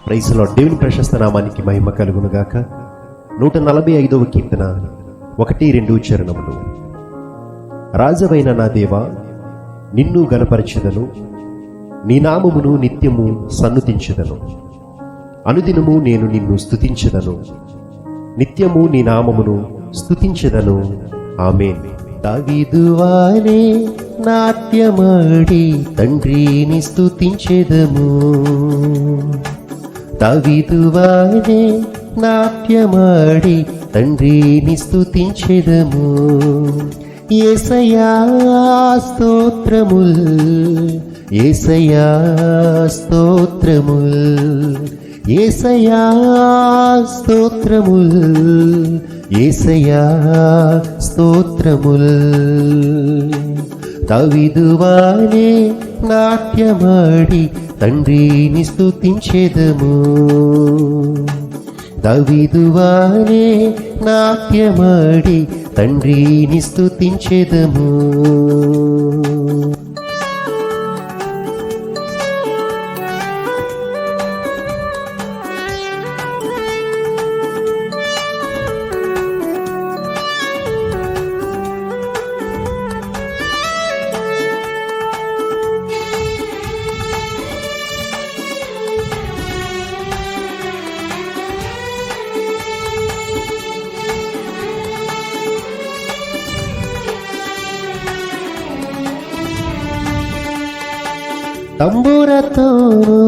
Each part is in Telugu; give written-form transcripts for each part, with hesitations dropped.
Praise lord. దేవుని ప్రశస్త నామానికి మహిమ కలుగును గాక. 145వ కీర్తన 1-2 చరణములు. రాజవైన నా దేవా, నిన్ను గణపరచెదను, నీ నామమును నిత్యము సన్నుతించెదను. అనుదినము నేను నిన్ను స్తుతించెదను, నిత్యము నీ నామమును స్తుతించెదను. ఆమేన్. దావీదు వాలే నాట్యమాడి తండ్రిని స్తుతించెదము, దావీదు వాలే నాట్యమాడి తండ్రిని స్తుతించెదము. యేసయ్యా స్తోత్రముల్, యేసయ్యా స్తోత్రముల్, యేసయ్యా స్తోత్రముల్, యేసయ్యా స్తోత్రముల్. దావీదు వాలే నాట్యమాడి తండ్రిని స్తుతించెదము, దావీదు వాలే నాట్యమాడి తండ్రిని స్తుతించెదము. తంబురతోను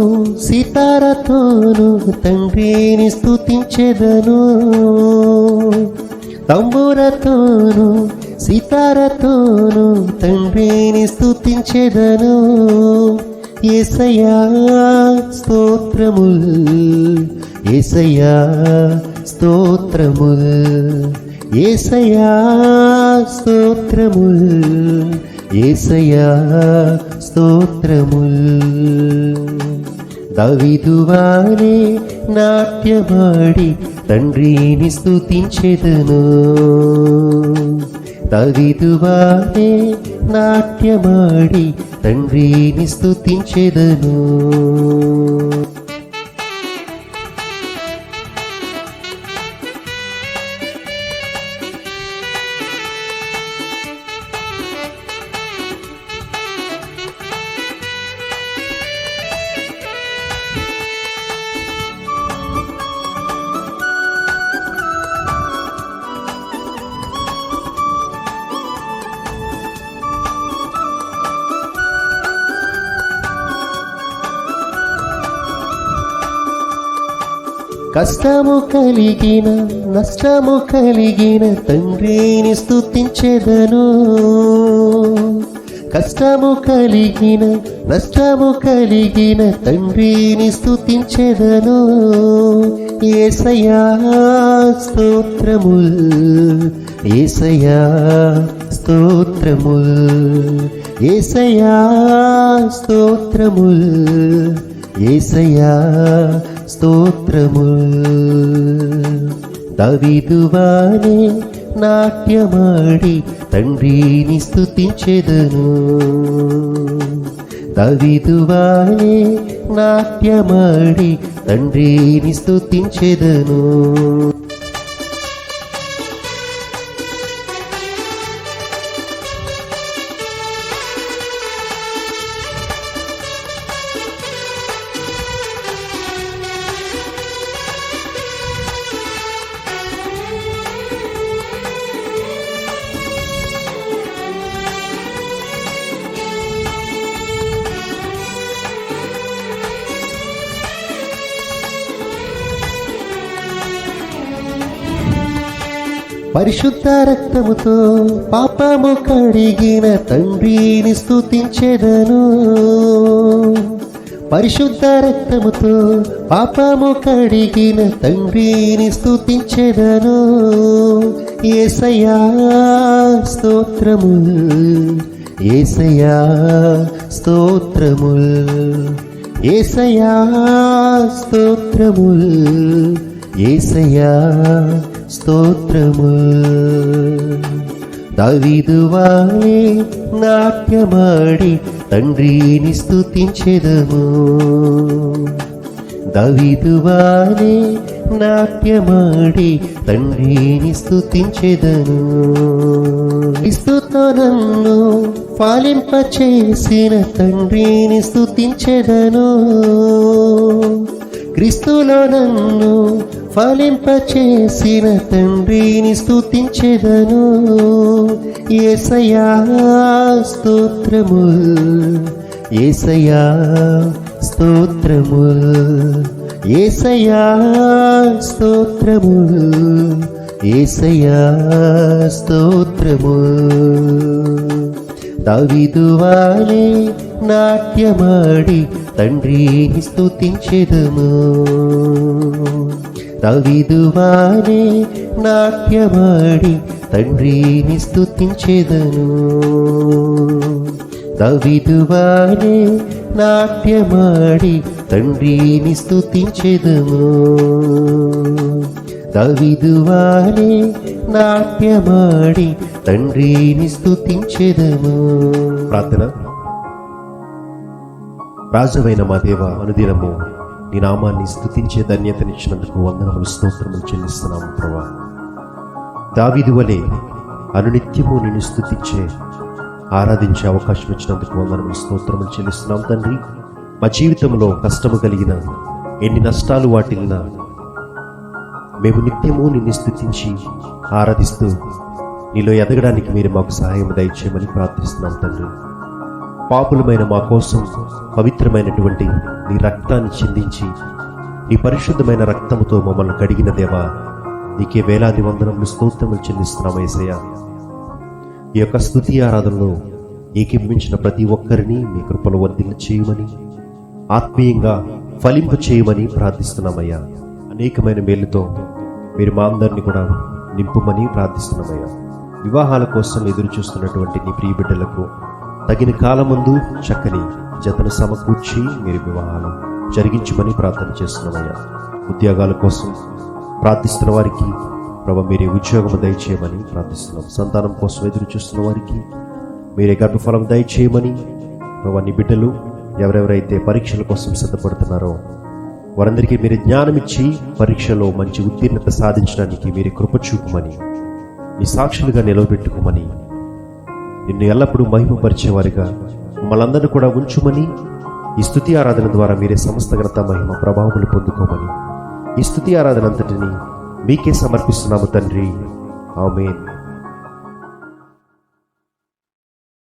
సితారతోను తండ్రిని స్తుతించెదను, తంబురతోను సితారతోను తండ్రిని స్తుతించెదను. యేసయ్యా స్తోత్రముల్, యేసయ్యా స్తోత్రముల్, యేసయ్యా స్తోత్రముల్, యేసయ్యా స్తోత్రముల్. దావీదు వాలే నాట్యమాడి తండ్రిని స్తుతించెదను, దావీదు వాలే నాట్యమాడి తండ్రిని స్తుతించెదను. కష్టము కలిగిన నష్టము కలిగిన తండ్రిని స్తుతించెదను, కష్టము కలిగిన నష్టము కలిగిన తండ్రిని స్తుతించెదను. యేసయ్యా స్తోత్రముల్, యేసయ్యా స్తోత్రముల్, యేసయ్యా స్తోత్రముల్, యేసయ్యా స్తోత్రముల్. దావీదు వాలే నాట్యమాడి తండ్రిని స్తుతించెదను, దావీదు వాలే నాట్యమాడి తండ్రిని స్తుతించెదను. పరిశుద్ధ రక్తముతో పాపము కడిగిన తండ్రిని స్తుతించెదను, పరిశుద్ధ రక్తముతో పాపము కడిగిన తండ్రిని స్తుతించెదను. యేసయ్యా స్తోత్రముల్, యేసయ్యా స్తోత్రముల్, యేసయ్యా స్తోత్రముల్, యేసయ్యా స్తోత్రముల్. దావీదు వాలే నాట్యమాడి తండ్రిని స్తుతించెదము, దావీదు వాలే నాట్యమాడి తండ్రిని స్తుతించెదను. క్రీస్తుతో నన్ను ఫలింపచేసిన తండ్రిని స్తుతించెదను. క్రీస్తులో నన్ను ఫలింపచేసిన తండ్రిని స్తుతించెదను. యేసయ్యా స్తోత్రముల్, యేసయ్యా స్తోత్రముల్, యేసయ్యా స్తోత్రముల్, యేసయ్యా స్తోత్రముల్. దావీదు వాలే నాట్యమాడి తండ్రిని స్తుతించెదము. దావీదు వాలే నాట్యమాడి తండ్రిని స్తుతించెదను. దావీదు వాలే నాట్యమాడి తండ్రిని స్తుతించెదము. దావీదు వాలే నాట్యమాడి తండ్రిని స్తుతించెదము. ప్రార్థన. రాజువైన మా దేవ, అనుదినము నీ నామాన్ని స్తుతించే ధన్యతనిచ్చినందుకు వందనములు, స్తోత్రములు చెల్లిస్తున్నాము ప్రభువా. దావీదు వలె అనునిత్యము నిన్ను స్తుతించే, ఆరాధించే అవకాశం ఇచ్చినందుకు వందనములు, స్తోత్రములు చెల్లిస్తున్నాం తండ్రి. మా జీవితంలో కష్టము కలిగిన, ఎన్ని నష్టాలు వాటిల్లినా మేము నిత్యము నిన్ను స్తుతించి ఆరాధిస్తూ నీలో ఎదగడానికి మీరు మాకు సహాయం దయచేయమని ప్రార్థిస్తున్నాం తండ్రి. పాపులమైన మా కోసం పవిత్రమైనటువంటి నీ రక్తాన్ని చిందించి నీ పరిశుద్ధమైన రక్తముతో మమ్మల్ని కడిగిన దేవా, నీకే వేలాది వందనములు, స్తోత్రములు చెల్లిస్తున్నాం యేసయ్యా. ఈ యొక్క స్తుతి ఆరాధనలో ఏకీభవించిన ప్రతి ఒక్కరిని మీ కృపలో వర్ధిల్ల చేయమని, ఆత్మీయంగా ఫలింప చేయమని ప్రార్థిస్తున్నామయ్యా. అనేకమైన మేలుతో మీరు మా అందరినీ కూడా నింపుమని ప్రార్థిస్తున్నామయ్యా. వివాహాల కోసం ఎదురు చూస్తున్నటువంటి నీ ప్రియ బిడ్డలకు తగిన కాలమందు చక్కని జతను సమకూర్చి మీరు వివాహాలు జరిగించమని ప్రార్థన చేస్తున్నామయ్యా. ఉద్యోగాల కోసం ప్రార్థిస్తున్న వారికి ప్రభు మీరే ఉద్యోగం దయచేయమని ప్రార్థిస్తున్నాం. సంతానం కోసం ఎదురు చూస్తున్న వారికి మీరే గర్భఫలం దయచేయమని ప్రభు, నీ బిడ్డలు ఎవరెవరైతే పరీక్షల కోసం సిద్ధపడుతున్నారో వారందరికీ మీరు జ్ఞానం ఇచ్చి పరీక్షలో మంచి ఉత్తీర్ణత సాధించడానికి మీరు కృప చూపమని, నీ సాక్షులుగా నిలవబెట్టుకోమని, నిన్ను ఎల్లప్పుడూ మహిమపరిచేవారిగా మమ్మల్ందరినీ కూడా ఉంచుమని, ఈ స్తుతి ఆరాధన ద్వారా మీరే సమస్త ఘనత, మహిమ, ప్రభావములు పొందుకోమని ఈ స్తుతి ఆరాధన అంతటిని మీకే సమర్పిస్తున్నాము తండ్రి. ఆమేన్.